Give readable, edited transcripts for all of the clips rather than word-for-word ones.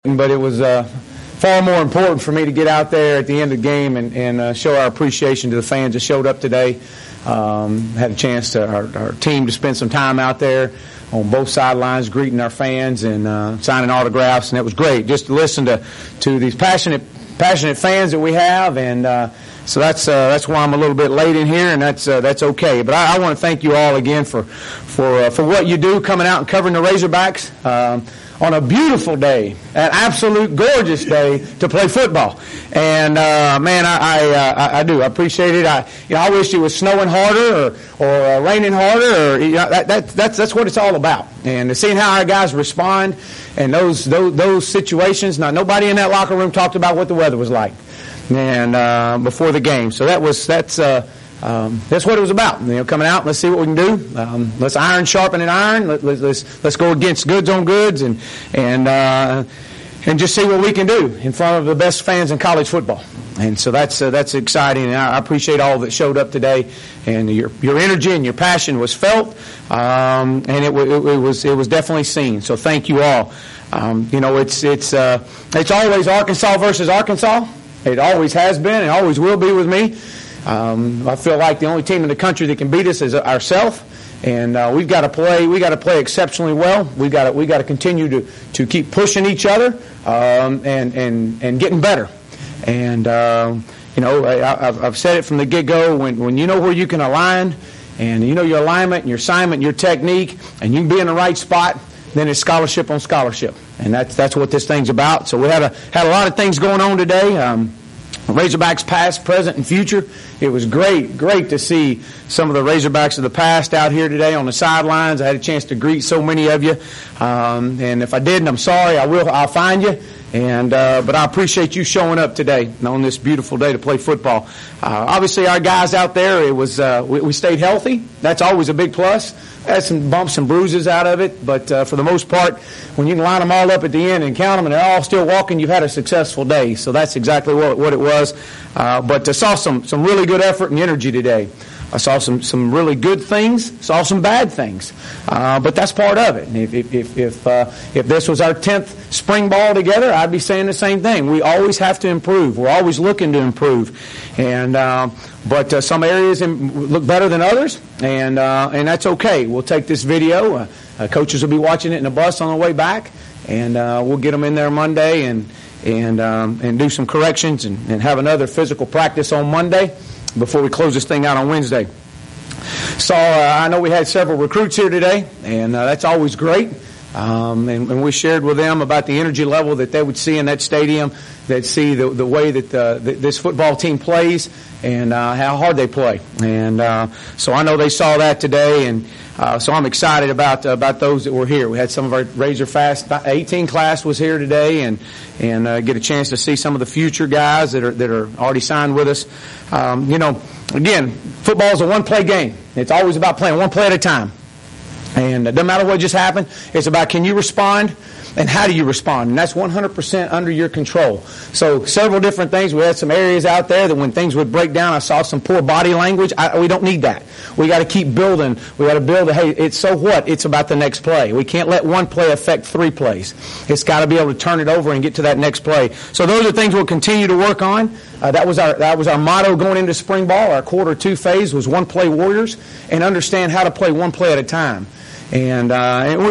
But it was far more important for me to get out there at the end of the game and show our appreciation to the fans that showed up today. Had a chance to our team to spend some time out there on both sidelines greeting our fans and signing autographs, and it was great just to listen to these passionate fans that we have, and so that's why I'm a little bit late in here, and that's okay. But I want to thank you all again for what you do, coming out and covering the Razorbacks on a beautiful day, an absolute gorgeous day to play football. And man, I do. I appreciate it. I wish it was snowing harder or raining harder. Or that's what it's all about. And seeing how our guys respond and those situations. Now, nobody in that locker room talked about what the weather was like and before the game. So that's what it was about. Coming out, let's see what we can do. Let's iron sharpen iron. Let's go against goods on goods and just see what we can do in front of the best fans in college football. And so that's exciting. And I appreciate all that showed up today. And your energy and your passion was felt, and it was definitely seen. So thank you all. It's always Arkansas versus Arkansas. It always has been and always will be with me. I feel like the only team in the country that can beat us is ourselves, and we've got to play. We got to play exceptionally well. We got to continue to keep pushing each other and getting better. And I've said it from the get-go. When you know where you can align, and you know your alignment and your assignment, and your technique, and you can be in the right spot, then it's scholarship on scholarship, and that's what this thing's about. So we had a lot of things going on today. Razorbacks past, present, and future. It was great to see some of the Razorbacks of the past out here today on the sidelines. I had a chance to greet so many of you, and if I didn't, I'm sorry. I'll find you. But I appreciate you showing up today on this beautiful day to play football. Obviously, our guys out there, it was we stayed healthy. That's always a big plus. Had some bumps and bruises out of it, but for the most part, when you can line them all up at the end and count them and they're all still walking, you've had a successful day. So that's exactly what it was. But I saw some really good effort and energy today. I saw some really good things, saw some bad things, but that's part of it. And if this was our 10th spring ball together, I'd be saying the same thing. We always have to improve. We're always looking to improve, but some areas look better than others, and that's okay. We'll take this video. Coaches will be watching it in the bus on the way back, and we'll get them in there Monday and do some corrections and have another physical practice on Monday before we close this thing out on Wednesday. So I know we had several recruits here today, and that's always great. And we shared with them about the energy level that they would see in that stadium, they'd see the way that this football team plays and how hard they play. And so I know they saw that today, and so I'm excited about those that were here. We had some of our Razor Fast 18 class was here today, and get a chance to see some of the future guys that are already signed with us. Again, football is a one-play game. It's always about playing one play at a time. And it doesn't matter what just happened. It's about, can you respond and how do you respond? And that's 100% under your control. So several different things. We had some areas out there that when things would break down, I saw some poor body language. We don't need that. We got to keep building. We got to build. Hey, it's so what? It's about the next play. We can't let one play affect 3 plays. It's got to be able to turn it over and get to that next play. So those are things we'll continue to work on. That was our motto going into spring ball. Our quarter 2 phase was one play warriors and understand how to play one play at a time. And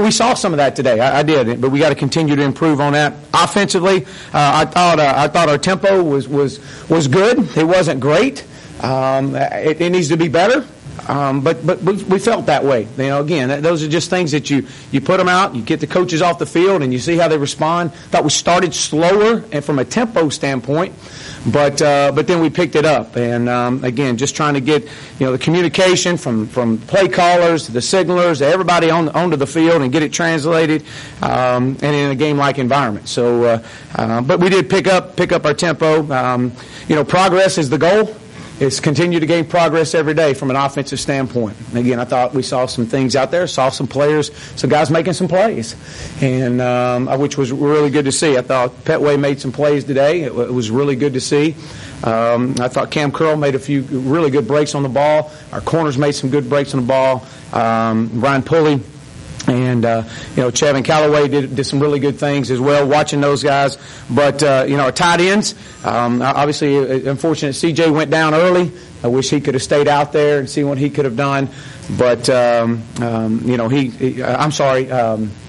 we saw some of that today. I did, but we got to continue to improve on that. Offensively, I thought our tempo was good. It wasn't great. It needs to be better. But we felt that way. Again, those are just things that you put them out, you get the coaches off the field, and you see how they respond. Thought we started slower and from a tempo standpoint, but then we picked it up. And again, just trying to get the communication from play callers to the signalers to everybody onto the field and get it translated and in a game-like environment. So, but we did pick up our tempo. Progress is the goal. It's continue to gain progress every day from an offensive standpoint. And again, I thought we saw some things out there, saw some players, some guys making some plays, and which was really good to see. I thought Petway made some plays today. It was really good to see. I thought Cam Curl made a few really good breaks on the ball. Our corners made some good breaks on the ball. Brian Pulley And, Chevin Callaway did some really good things as well, watching those guys. But, our tight ends, obviously, unfortunate CJ went down early. I wish he could have stayed out there and seen what he could have done. But, I'm sorry,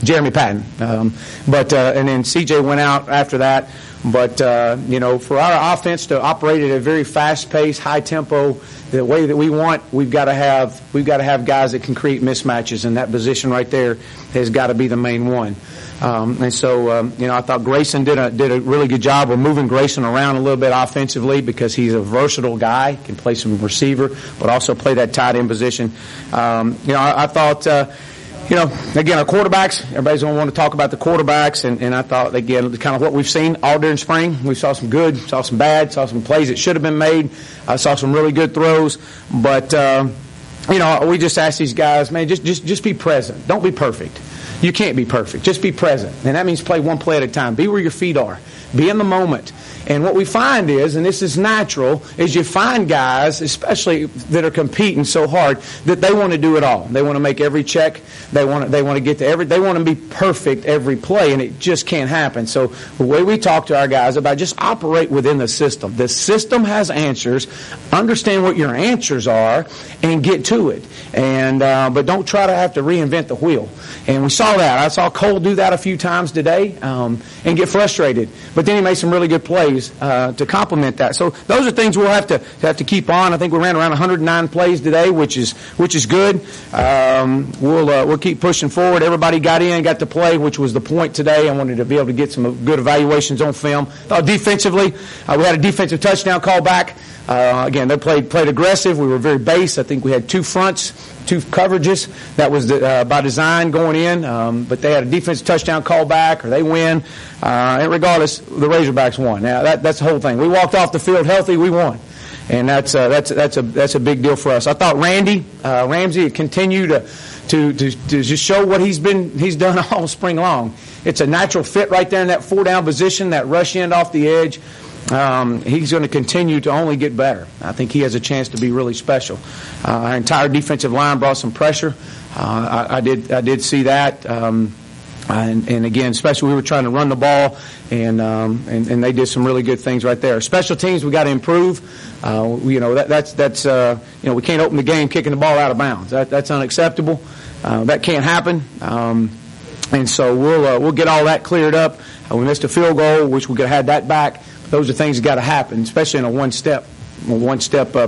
Jeremy Patton. And then CJ went out after that. But, for our offense to operate at a very fast-paced, high-tempo, the way that we want, we've got to have guys that can create mismatches, and that position right there has got to be the main one. I thought Grayson did a really good job of moving Grayson around a little bit offensively because he's a versatile guy, can play some receiver, but also play that tight end position. I thought. Again, our quarterbacks, everybody's going to want to talk about the quarterbacks, and I thought, again, kind of what we've seen all during spring. We saw some good, saw some bad, saw some plays that should have been made. I saw some really good throws, but, we just asked these guys, man, just be present. Don't be perfect. You can't be perfect. Just be present, and that means play one play at a time. Be where your feet are. Be in the moment. And what we find is, and this is natural, is you find guys, especially that are competing so hard, that they want to do it all. They want to make every check. They want to get to they want to be perfect every play, and it just can't happen. So the way we talk to our guys about just operate within the system. The system has answers. Understand what your answers are and get to it. And but don't try to have to reinvent the wheel. And we saw that. I saw Cole do that a few times today and get frustrated. But then he made some really good plays to complement that. So those are things we'll have to keep on. I think we ran around 109 plays today, which is good. We'll keep pushing forward. Everybody got to play, which was the point today. I wanted to be able to get some good evaluations on film. Defensively, we had a defensive touchdown call back. Again, they played aggressive. We were very base. I think we had two fronts, two coverages. That was by design going in. But they had a defensive touchdown call back, or they win. And regardless, the Razorbacks won. Now that's the whole thing. We walked off the field healthy. We won, and that's a big deal for us. I thought Ramsey continued to just show what he's done all spring long. It's a natural fit right there in that 4-down position, that rush end off the edge. He's going to continue to only get better. I think he has a chance to be really special. Our entire defensive line brought some pressure. I did see that. And again, especially we were trying to run the ball, and they did some really good things right there. Special teams, we got to improve. We can't open the game kicking the ball out of bounds. That's unacceptable. That can't happen. And so we'll get all that cleared up. We missed a field goal, which we could have had that back. Those are things that got to happen, especially in a one-step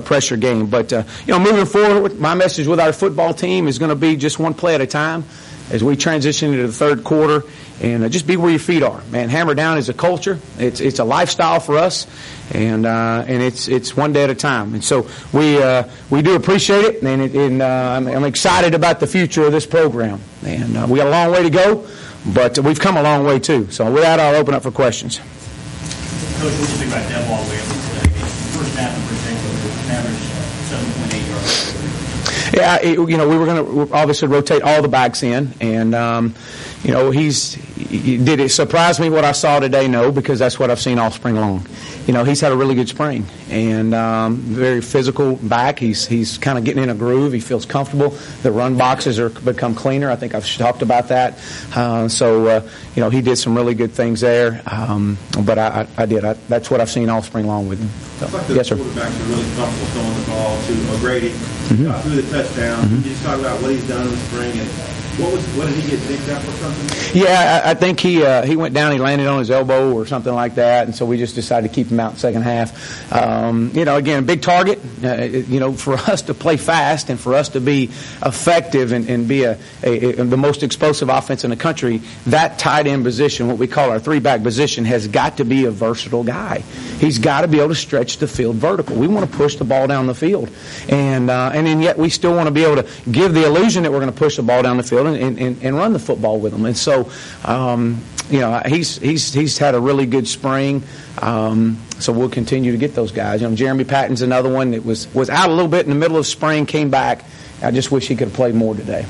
pressure game. But moving forward, my message with our football team is going to be just one play at a time as we transition into the third quarter, and just be where your feet are. Man, Hammer Down is a culture. It's a lifestyle for us, and it's one day at a time. And so we do appreciate it, and I'm excited about the future of this program. And we got a long way to go, but we've come a long way too. So with that, I'll open up for questions. Coach, what do you think about Devon Williams today? First half in particular, average 7.8 yards. Yeah, we were going to obviously rotate all the backs in, and did it surprise me what I saw today? No, because that's what I've seen all spring long. He's had a really good spring, and very physical back. He's kind of getting in a groove. He feels comfortable. The run boxes are become cleaner. I think I've talked about that. He did some really good things there. But I did. That's what I've seen all spring long with him. So. Like yes, sir. Quarterbacks are really comfortable throwing the ball to O'Grady through the touchdown. Can you just talk about what he's done in the spring and what did he get nicked up or something? Yeah, I think he went down. He landed on his elbow or something like that, and so we just decided to keep him out in the second half. Again, a big target. For us to play fast and for us to be effective and be the most explosive offense in the country, that tight end position, what we call our three-back position, has got to be a versatile guy. He's got to be able to stretch the field vertical. We want to push the ball down the field, and then yet we still want to be able to give the illusion that we're going to push the ball down the field and run the football with them. And so, he's had a really good spring. So we'll continue to get those guys. Jeremy Patton's another one that was out a little bit in the middle of spring, came back. I just wish he could have played more today.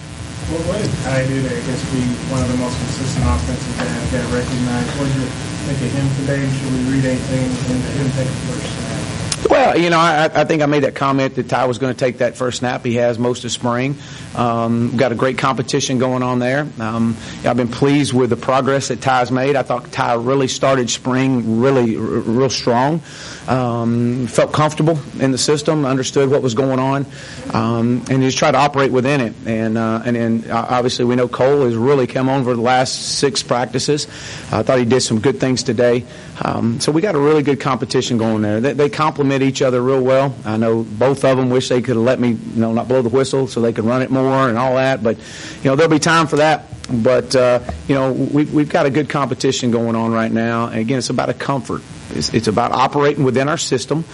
Well, what did Ty do to, be one of the most consistent offensive guys that recognized? What did you think of him today? Should we read anything into him taking first? Well, I think I made that comment that Ty was going to take that first snap. He has most of spring. Got a great competition going on there. I've been pleased with the progress that Ty's made. I thought Ty really started spring real strong. Felt comfortable in the system, understood what was going on, and just tried to operate within it. And then obviously we know Cole has really come on for the last 6 practices. I thought he did some good things today. So we got a really good competition going there. They complement each other real well. I know both of them wish they could have let me, not blow the whistle so they could run it more and all that. But, there'll be time for that. But, we've got a good competition going on right now. And, again, it's about a comfort. It's about operating within our system,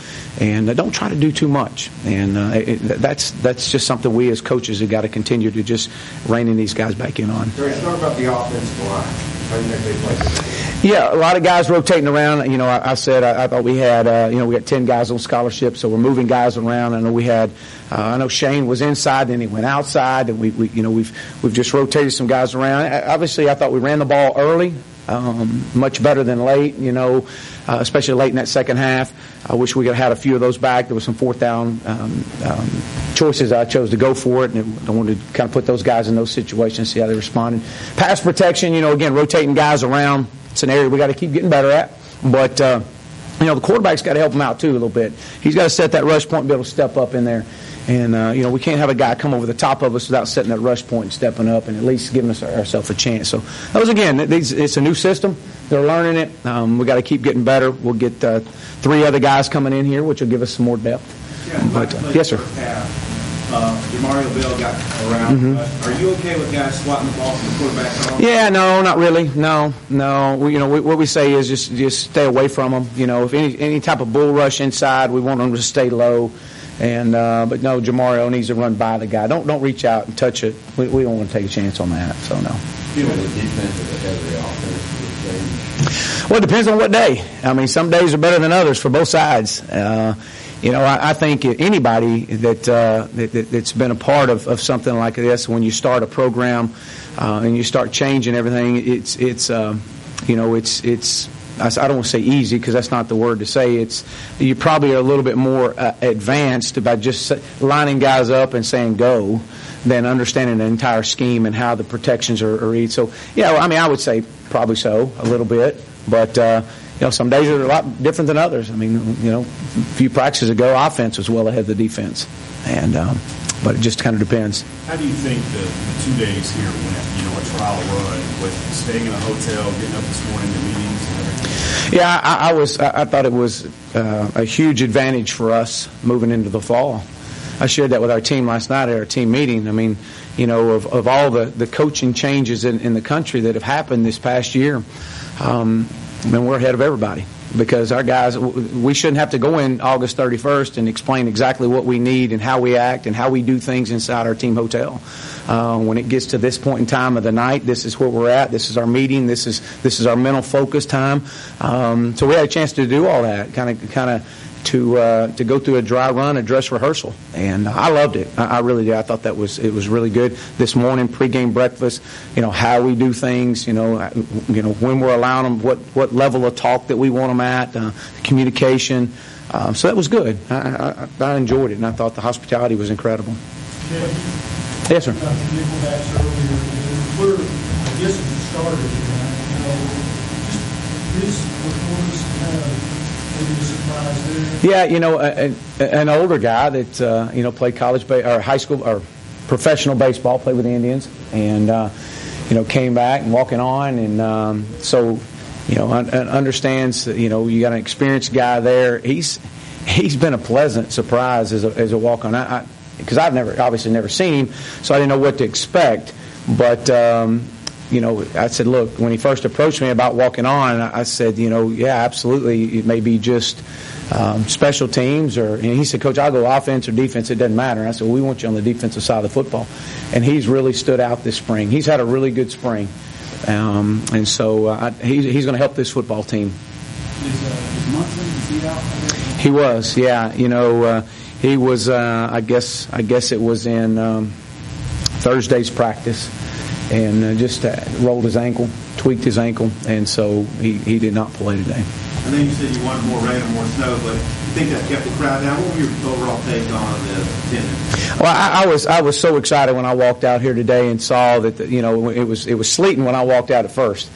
and don't try to do too much. And that's just something we as coaches have got to continue to just reining these guys back in on. Talk about the offensive line. How do you think they play? Yeah, a lot of guys rotating around. I said I thought we had we got 10 guys on scholarship, so we're moving guys around. I know we had I know Shane was inside, then he went outside, and we've just rotated some guys around. Obviously, I thought we ran the ball early. Much better than late, especially late in that second half. I wish we could have had a few of those back. There was some fourth down choices. I chose to go for it, and I wanted to kind of put those guys in those situations, see how they responded. Pass protection, again, rotating guys around. It's an area we got to keep getting better at. But, the quarterback's got to help him out, too, a little bit. He's got to set that rush point and be able to step up in there. And, we can't have a guy come over the top of us without setting that rush point and stepping up and at least giving us ourselves a chance. So, that was, again, it's a new system. They're learning it. We got to keep getting better. We'll get 3 other guys coming in here, which will give us some more depth. Yeah, but, yes, sir. Demario Bell got around. Mm-hmm. Are you okay with guys swatting the ball from the quarterback on? Yeah, no, not really. No. What we say is just stay away from them. If any type of bull rush inside, we want them to stay low. And but no, Jamario needs to run by the guy. Don't reach out and touch it. We don't want to take a chance on that. So no. The defense is ahead of the offense. Well, it depends on what day. I mean, some days are better than others for both sides. I think anybody that's been a part of something like this, when you start a program and you start changing everything, it's I don't want to say easy because that's not the word to say. You probably are a little bit more advanced about just lining guys up and saying go than understanding the entire scheme and how the protections are read. So, I would say probably so, a little bit. But, some days are a lot different than others. I mean, a few practices ago, offense was well ahead of the defense. And but it just kind of depends. How do you think the 2 days here went, a trial run with staying in a hotel, getting up this morning to meetings and everything? Yeah, I thought it was a huge advantage for us moving into the fall. I shared that with our team last night at our team meeting. I mean, of all the coaching changes in the country that have happened this past year, we're ahead of everybody. Because our guys, we shouldn't have to go in August 31st and explain exactly what we need and how we act and how we do things inside our team hotel. When it gets to this point in time of the night, this is where we're at. This is our meeting. This is our mental focus time. So we had a chance to do all that, kind of to go through a dry run, a dress rehearsal, and I loved it. I really did. I thought it was really good. This morning, pregame breakfast, how we do things, when we're allowing them, what level of talk that we want them at, communication. So that was good. I enjoyed it, and I thought the hospitality was incredible. Yes, sir. Nickelbacks earlier, I guess it started, just his performance kind of maybe a surprise there. Yeah, an older guy that played college or high school or professional baseball, played with the Indians, and came back and walking on, and so understands that you got an experienced guy there. He's been a pleasant surprise as a walk on. Because I've obviously never seen him, so I didn't know what to expect. But I said, look, when he first approached me about walking on, I said, yeah, absolutely, it may be just special teams, and he said, Coach, I'll go offense or defense, it doesn't matter. And I said, well, we want you on the defensive side of the football, and he's really stood out this spring. He's had a really good spring, and so he's going to help this football team. Is Munson out? He was, yeah. He was, I guess it was in Thursday's practice, and just rolled his ankle, tweaked his ankle, and so he did not play today. I know you said you wanted more rain or more snow, but you think that kept the crowd down. What was your overall take on the attendance? Well, I was so excited when I walked out here today and saw that it was sleeting when I walked out at first.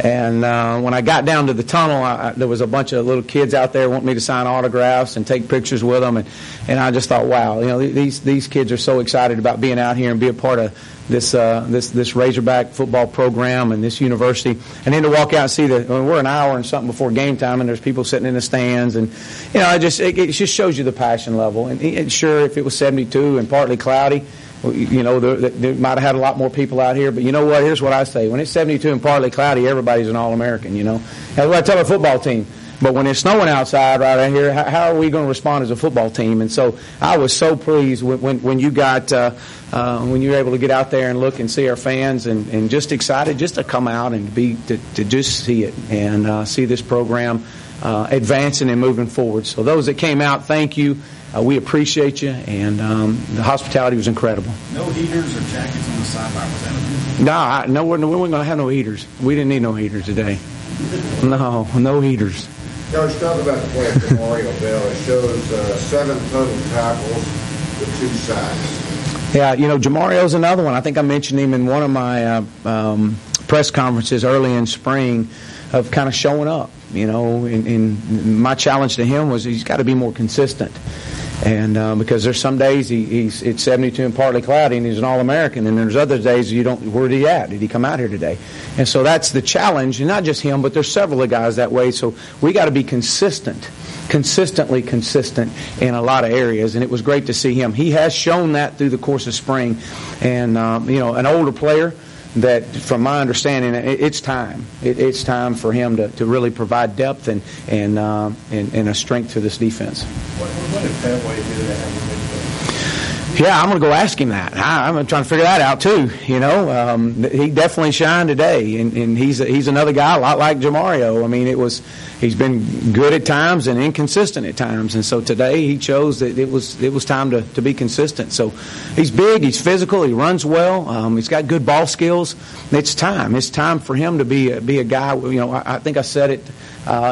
And when I got down to the tunnel, there was a bunch of little kids out there wanting me to sign autographs and take pictures with them, and I just thought, wow, these kids are so excited about being out here and be a part of this Razorback football program and this university, and then to walk out and see we're an hour and something before game time, and there's people sitting in the stands, and it just shows you the passion level. And sure, if it was 72 and partly cloudy, they might have had a lot more people out here, but you know what? Here's what I say: when it's 72 and partly cloudy, everybody's an All-American. That's what I tell our football team. But when it's snowing outside right out here, how are we going to respond as a football team? And so I was so pleased when you got when you were able to get out there and look and see our fans, and just excited just to come out and to just see it and see this program advancing and moving forward. So those that came out, thank you. We appreciate you, and the hospitality was incredible. No heaters or jackets on the sideline, was that? No, we weren't going to have no heaters. We didn't need no heaters today. No heaters. Coach, talk about the play for Mario Bell. It shows 7 total tackles with 2 sacks. Yeah, Jamario's another one. I think I mentioned him in one of my press conferences early in spring of kind of showing up. And my challenge to him was he's got to be more consistent. And because there's some days it's 72 and partly cloudy and he's an All-American, and there's other days where did he at? Did he come out here today? And so that's the challenge, and not just him, but there's several of guys that way. So we got to be consistently consistent in a lot of areas, and it was great to see him. He has shown that through the course of spring, and an older player that, from my understanding, it's time. It's time for him to really provide depth and a strength to this defense. What if that way do that? Yeah, I'm going to go ask him that. I'm trying to figure that out too. He definitely shined today, and he's another guy a lot like Jamario. I mean, he's been good at times and inconsistent at times, and so today he chose that it was time to be consistent. So he's big, he's physical, he runs well, he's got good ball skills. It's time for him to be a guy. I think I said it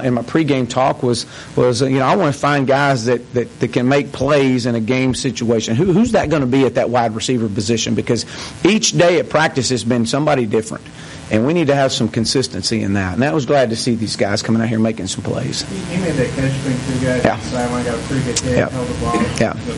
in my pregame talk was I want to find guys that can make plays in a game situation. Who's that going to be at that wide receiver position? Because each day at practice has been somebody different, and we need to have some consistency in that. And I was glad to see these guys coming out here making some plays. He made that catch between 2 guys on the sideline, got a pretty good hit, held the ball,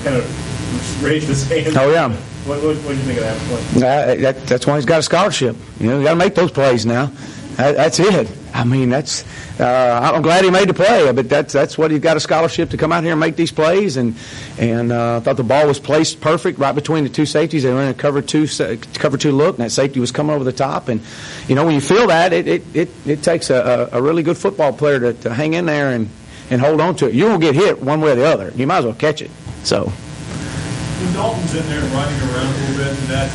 kind of raised his hand. Oh yeah. What did you think of that play? That's why he's got a scholarship. You got to make those plays now. That's it. I mean, I'm glad he made the play, but that's what he's got a scholarship to come out here and make these plays. And I thought the ball was placed perfect right between the 2 safeties. They were in a cover two look, and that safety was coming over the top. And when you feel that, it takes a really good football player to hang in there and hold on to it. You won't get hit one way or the other. You might as well catch it. So. When Dalton's in there running around a little bit, and that